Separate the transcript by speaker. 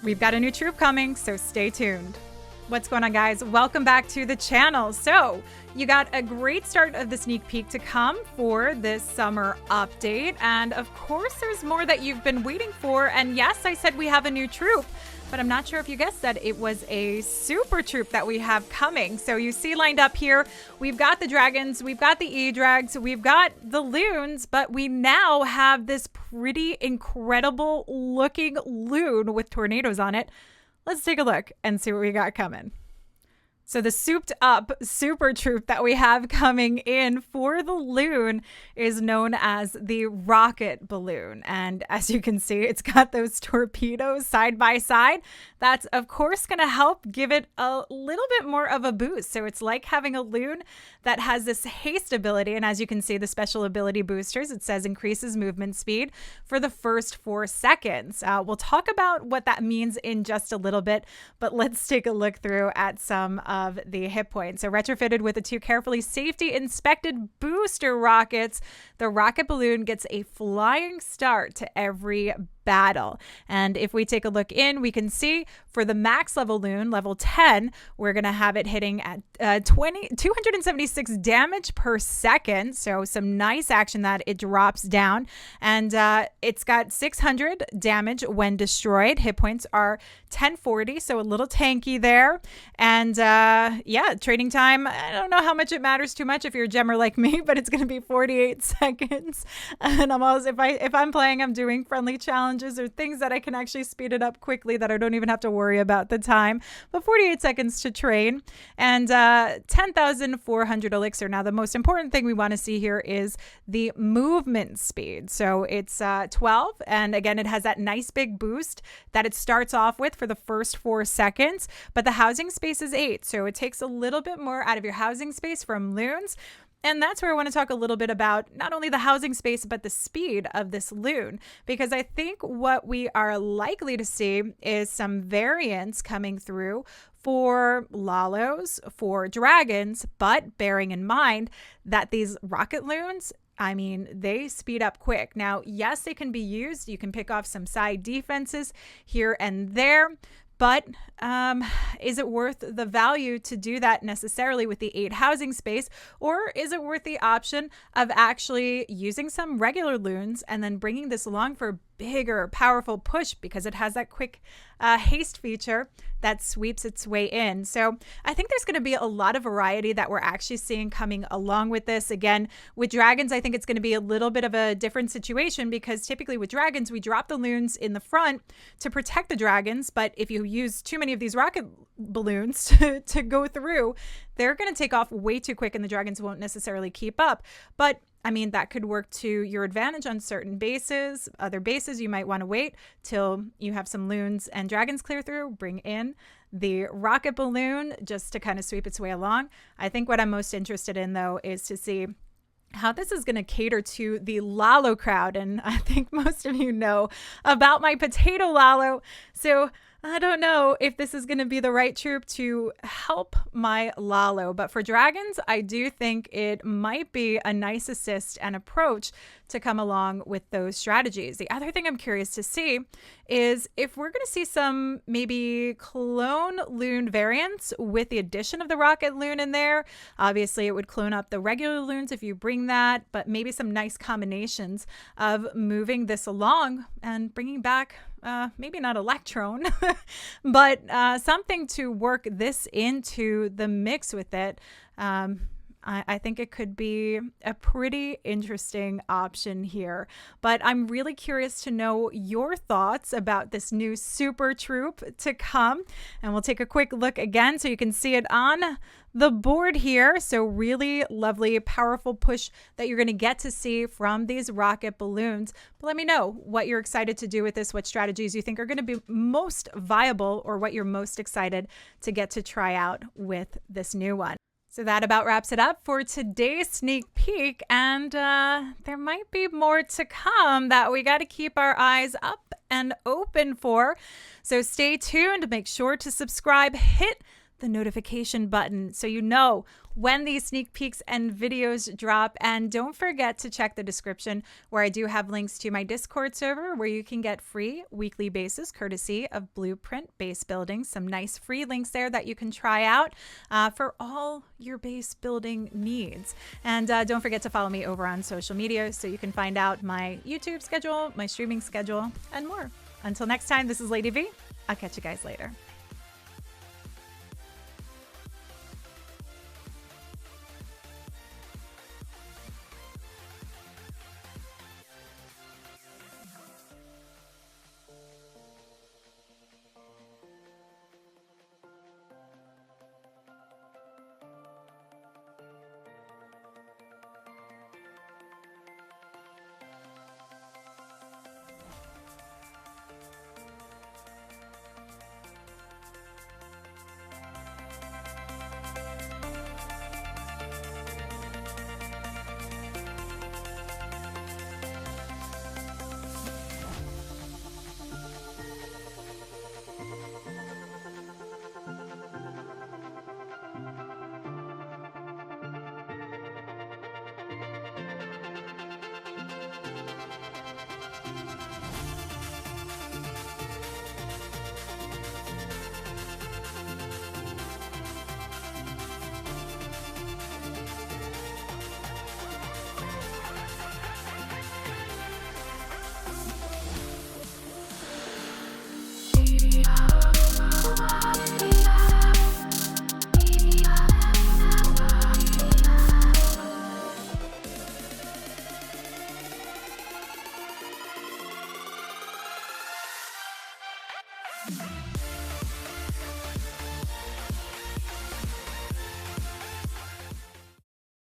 Speaker 1: We've got a new troop coming, so stay tuned. What's going on, guys? Welcome back to the channel. So you got a great start of the sneak peek to come for this summer update. And of course, there's more that you've been waiting for. And yes, I said we have a new troop, but I'm not sure if you guessed that it was a super troop that we have coming. So you see lined up here, we've got the dragons, we've got the E-Drags, we've got the loons, but we now have this pretty incredible looking loon with tornadoes on it. Let's take a look and see what we got coming. So the souped up super troop that we have coming in for the loon is known as the rocket balloon. And as you can see, it's got those torpedoes side by side. That's of course going to help give it a little bit more of a boost. So it's like having a loon that has this haste ability. And as you can see, the special ability boosters, it says increases movement speed for the first 4 seconds. We'll talk about what that means in just a little bit, but let's take a look through at some of the hit points. So retrofitted with the 2 carefully safety inspected booster rockets, the rocket balloon gets a flying start to every battle. And if we take a look in, we can see for the max level loon, level 10, we're going to have it hitting at 276 damage per second. So some nice action that it drops down. And it's got 600 damage when destroyed. Hit points are 1040, so a little tanky there. And yeah, trading time, I don't know how much it matters too much if you're a gemmer like me, but it's going to be 48 seconds. And I'm always, if I'm playing, I'm doing friendly challenges or things that I can actually speed it up quickly that I don't even have to worry about the time. But 48 seconds to train and 10,400 elixir. Now, the most important thing we want to see here is the movement speed. So it's 12. And again, it has that nice big boost that it starts off with for the first 4 seconds. But the housing space is 8. So it takes a little bit more out of your housing space from loons. And that's where I want to talk a little bit about not only the housing space, but the speed of this loon, because I think what we are likely to see is some variants coming through for Lalos, for dragons, but bearing in mind that these rocket loons, I mean, they speed up quick. Now, yes, they can be used. You can pick off some side defenses here and there. But is it worth the value to do that necessarily with the 8 housing space? Or is it worth the option of actually using some regular loons and then bringing this along for a bigger, powerful push because it has that quick haste feature that sweeps its way in? So I think there's going to be a lot of variety that we're actually seeing coming along with this. Again, with dragons, I think it's going to be a little bit of a different situation because typically with dragons, we drop the loons in the front to protect the dragons. But if you use too many of these rocket balloons to go through, they're going to take off way too quick and the dragons won't necessarily keep up. But I mean, that could work to your advantage on certain bases. Other bases, you might want to wait till you have some loons and dragons clear through, bring in the rocket balloon just to kind of sweep its way along. I think what I'm most interested in, though, is to see how this is going to cater to the Lalo crowd. And I think most of you know about my potato Lalo. So I don't know if this is going to be the right troop to help my Lalo, but for dragons, I do think it might be a nice assist and approach to come along with those strategies. The other thing I'm curious to see is if we're going to see some maybe clone loon variants with the addition of the rocket loon in there. Obviously, it would clone up the regular loons if you bring that, but maybe some nice combinations of moving this along and bringing back maybe not Electron, but something to work this into the mix with it. I think it could be a pretty interesting option here. But I'm really curious to know your thoughts about this new super troop to come. And we'll take a quick look again so you can see it on the board here. So really lovely, powerful push that you're going to get to see from these rocket balloons. But let me know what you're excited to do with this, what strategies you think are going to be most viable, or what you're most excited to get to try out with this new one. So that about wraps it up for today's sneak peek. And there might be more to come that we got to keep our eyes up and open for. So stay tuned. Make sure to subscribe, hit the notification button so you know when these sneak peeks and videos drop. And don't forget to check the description where I do have links to my Discord server where you can get free weekly bases courtesy of Blueprint Base Building. Some nice free links there that you can try out for all your base building needs. And don't forget to follow me over on social media so you can find out my YouTube schedule, my streaming schedule, and more. Until next time, this is Lady V. I'll catch you guys later.